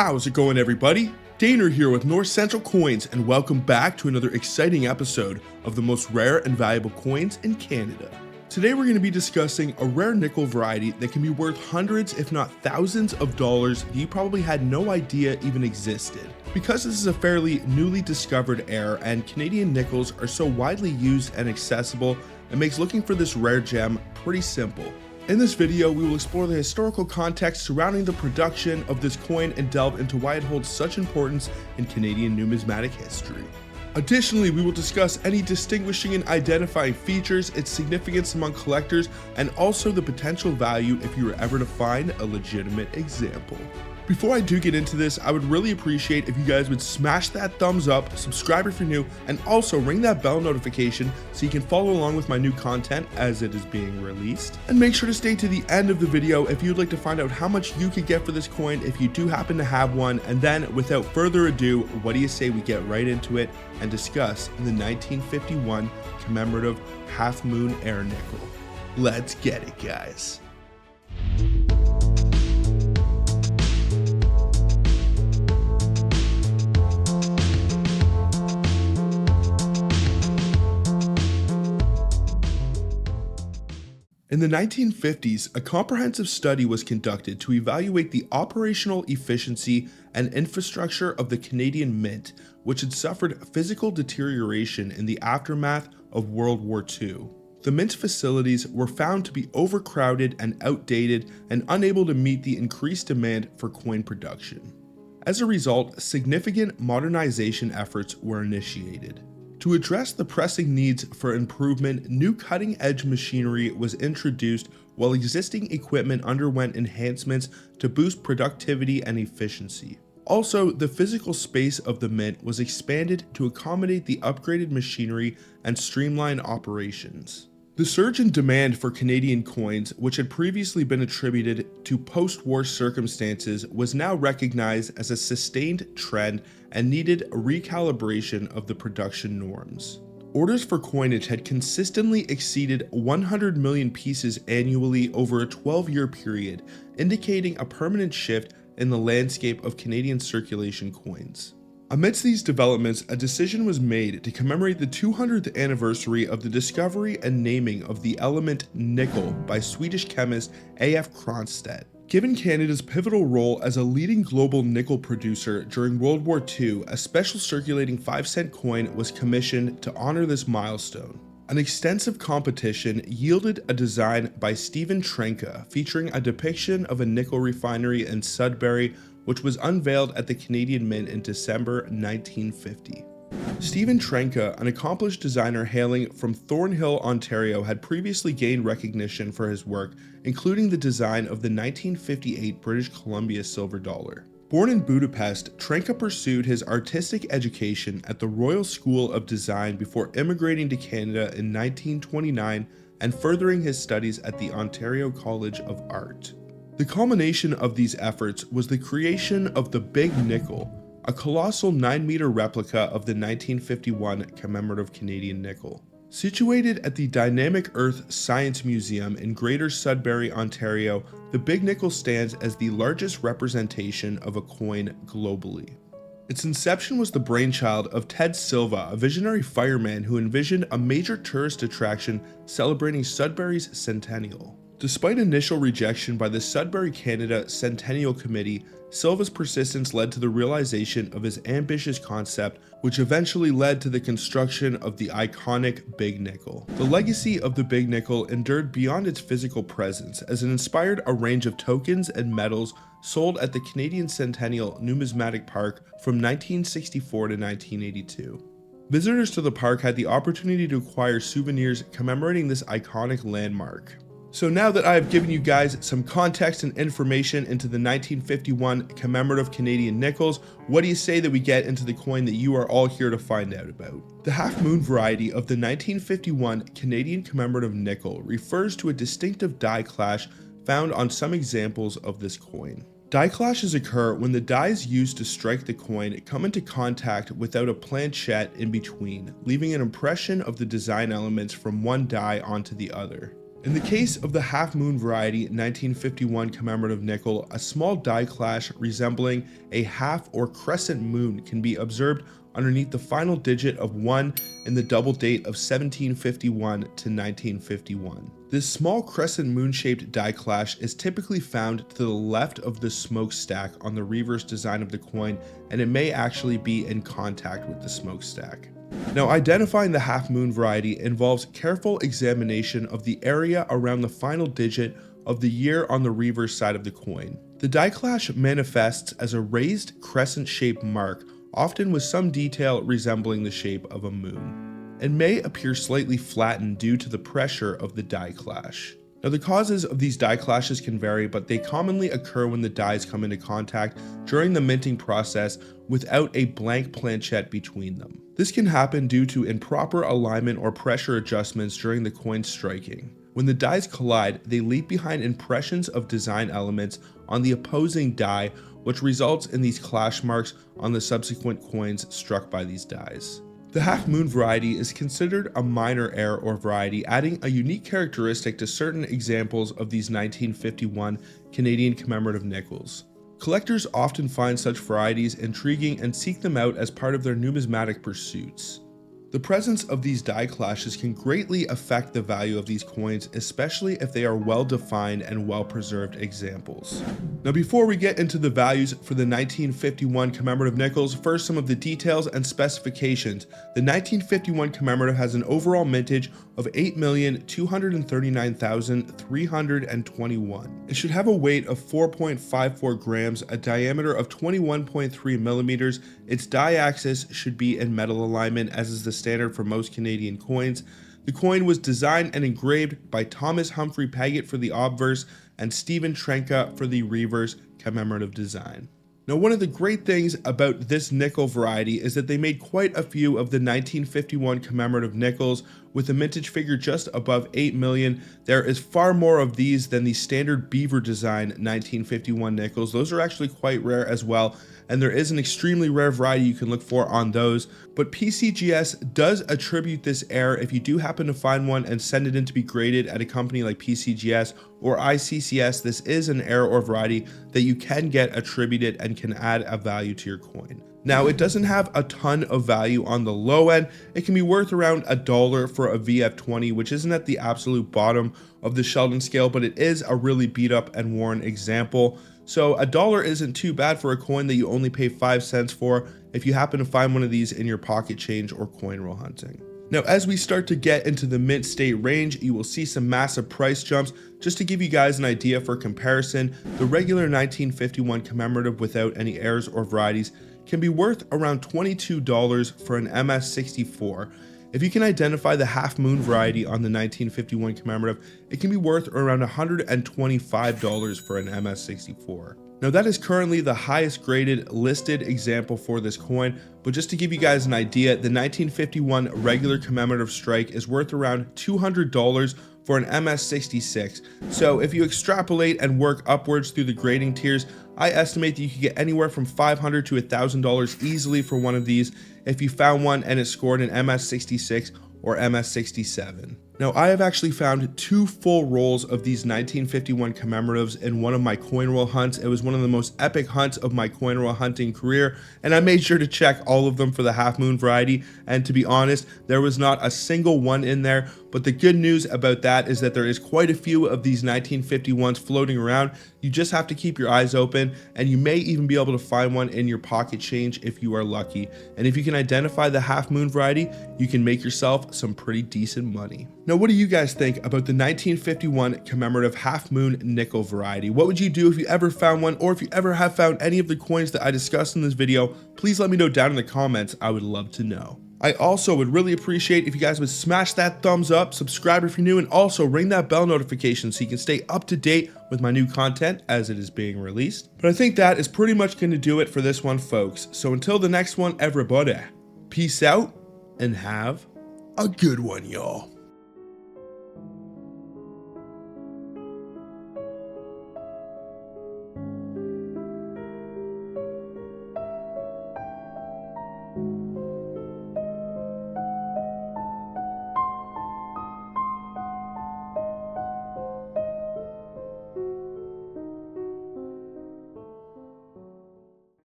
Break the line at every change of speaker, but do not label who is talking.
How's it going, everybody? Daner here with North Central Coins, and welcome back to another exciting episode of the most rare and valuable coins in Canada. Today we're going to be discussing a rare nickel variety that can be worth hundreds if not thousands of dollars that you probably had no idea even existed. Because this is a fairly newly discovered heir and Canadian nickels are so widely used and accessible, it makes looking for this rare gem pretty simple. In this video, we will explore the historical context surrounding the production of this coin and delve into why it holds such importance in Canadian numismatic history. Additionally, we will discuss any distinguishing and identifying features, its significance among collectors, and also the potential value if you were ever to find a legitimate example. Before I do get into this, I would really appreciate if you guys would smash that thumbs up, subscribe if you're new, and also ring that bell notification so you can follow along with my new content as it is being released. And make sure to stay to the end of the video if you'd like to find out how much you could get for this coin if you do happen to have one. And then, without further ado, what do you say we get right into it and discuss the 1951 commemorative half moon heir nickel. Let's get it, guys. In the 1950s, a comprehensive study was conducted to evaluate the operational efficiency and infrastructure of the Canadian Mint, which had suffered physical deterioration in the aftermath of World War II. The Mint's facilities were found to be overcrowded and outdated and unable to meet the increased demand for coin production. As a result, significant modernization efforts were initiated. To address the pressing needs for improvement, new cutting-edge machinery was introduced while existing equipment underwent enhancements to boost productivity and efficiency. Also, the physical space of the mint was expanded to accommodate the upgraded machinery and streamline operations. The surge in demand for Canadian coins, which had previously been attributed to post-war circumstances, was now recognized as a sustained trend and needed a recalibration of the production norms. Orders for coinage had consistently exceeded 100 million pieces annually over a 12-year period, indicating a permanent shift in the landscape of Canadian circulation coins. Amidst these developments, a decision was made to commemorate the 200th anniversary of the discovery and naming of the element nickel by Swedish chemist A.F. Cronstedt. Given Canada's pivotal role as a leading global nickel producer during World War II, a special circulating 5-cent coin was commissioned to honor this milestone. An extensive competition yielded a design by Stephen Trenka featuring a depiction of a nickel refinery in Sudbury, which was unveiled at the Canadian Mint in December 1950. Stephen Trenka, an accomplished designer hailing from Thornhill, Ontario, had previously gained recognition for his work, including the design of the 1958 British Columbia silver dollar. Born in Budapest, Trenka pursued his artistic education at the Royal School of Design before immigrating to Canada in 1929 and furthering his studies at the Ontario College of Art. The culmination of these efforts was the creation of the Big Nickel, a colossal 9-meter replica of the 1951 commemorative Canadian nickel. Situated at the Dynamic Earth Science Museum in Greater Sudbury, Ontario, the Big Nickel stands as the largest representation of a coin globally. Its inception was the brainchild of Ted Silva, a visionary fireman who envisioned a major tourist attraction celebrating Sudbury's centennial. Despite initial rejection by the Sudbury Canada Centennial Committee, Silva's persistence led to the realization of his ambitious concept, which eventually led to the construction of the iconic Big Nickel. The legacy of the Big Nickel endured beyond its physical presence, as it inspired a range of tokens and medals sold at the Canadian Centennial Numismatic Park from 1964 to 1982. Visitors to the park had the opportunity to acquire souvenirs commemorating this iconic landmark. So now that I have given you guys some context and information into the 1951 commemorative Canadian nickels, what do you say that we get into the coin that you are all here to find out about? The half moon variety of the 1951 Canadian commemorative nickel refers to a distinctive die clash found on some examples of this coin. Die clashes occur when the dies used to strike the coin come into contact without a planchette in between, leaving an impression of the design elements from one die onto the other. In the case of the Half Moon variety 1951 commemorative nickel, a small die clash resembling a half or crescent moon can be observed underneath the final digit of 1 in the double date of 1751 to 1951. This small crescent moon-shaped die clash is typically found to the left of the smokestack on the reverse design of the coin, and it may actually be in contact with the smokestack. Now, identifying the half moon variety involves careful examination of the area around the final digit of the year on the reverse side of the coin. The die clash manifests as a raised crescent-shaped mark, often with some detail resembling the shape of a moon, and may appear slightly flattened due to the pressure of the die clash. Now, the causes of these die clashes can vary, but they commonly occur when the dies come into contact during the minting process without a blank planchette between them. This can happen due to improper alignment or pressure adjustments during the coin striking. When the dies collide, they leave behind impressions of design elements on the opposing die, which results in these clash marks on the subsequent coins struck by these dies. The half moon variety is considered a minor error or variety, adding a unique characteristic to certain examples of these 1951 Canadian commemorative nickels. Collectors often find such varieties intriguing and seek them out as part of their numismatic pursuits. The presence of these die clashes can greatly affect the value of these coins, especially if they are well-defined and well-preserved examples. Now, before we get into the values for the 1951 commemorative nickels, first some of the details and specifications. The 1951 commemorative has an overall mintage of 8,239,321. It should have a weight of 4.54 grams, a diameter of 21.3 millimeters. Its die axis should be in metal alignment, as is the standard for most Canadian coins. The coin was designed and engraved by Thomas Humphrey Paget for the obverse and Stephen Trenka for the reverse commemorative design. Now, one of the great things about this nickel variety is that they made quite a few of the 1951 commemorative nickels with a mintage figure just above 8 million. There is far more of these than the standard beaver design 1951 nickels. Those are actually quite rare as well, and there is an extremely rare variety you can look for on those. But PCGS does attribute this error if you do happen to find one and send it in to be graded at a company like PCGS or ICCS. This is an error or variety that you can get attributed and can add a value to your coin. Now, it doesn't have a ton of value on the low end. It can be worth around $1 for a VF20, which isn't at the absolute bottom of the Sheldon scale, but it is a really beat up and worn example. So $1 isn't too bad for a coin that you only pay 5 cents for if you happen to find one of these in your pocket change or coin roll hunting. Now, as we start to get into the mint state range, you will see some massive price jumps. Just to give you guys an idea for comparison, the regular 1951 commemorative without any errors or varieties can be worth around $22 for an MS64. If you can identify the half moon variety on the 1951 commemorative, it can be worth around $125 for an MS64. Now, that is currently the highest graded listed example for this coin, but just to give you guys an idea, the 1951 regular commemorative strike is worth around $200 for an MS66. So if you extrapolate and work upwards through the grading tiers, I estimate that you could get anywhere from $500 to $1,000 easily for one of these if you found one and it scored an MS66 or MS67. Now, I have actually found 2 full rolls of these 1951 commemoratives in one of my coin roll hunts. It was one of the most epic hunts of my coin roll hunting career, and I made sure to check all of them for the half moon variety, and to be honest, there was not a single one in there. But the good news about that is that there is quite a few of these 1951s floating around. You just have to keep your eyes open, and you may even be able to find one in your pocket change if you are lucky. And if you can identify the half moon variety, you can make yourself some pretty decent money. Now, what do you guys think about the 1951 commemorative half moon nickel variety? What would you do if you ever found one, or if you ever have found any of the coins that I discussed in this video? Please let me know down in the comments. I would love to know. I also would really appreciate if you guys would smash that thumbs up, subscribe if you're new, and also ring that bell notification so you can stay up to date with my new content as it is being released. But I think that is pretty much going to do it for this one, folks. So until the next one, everybody, peace out and have a good one, y'all.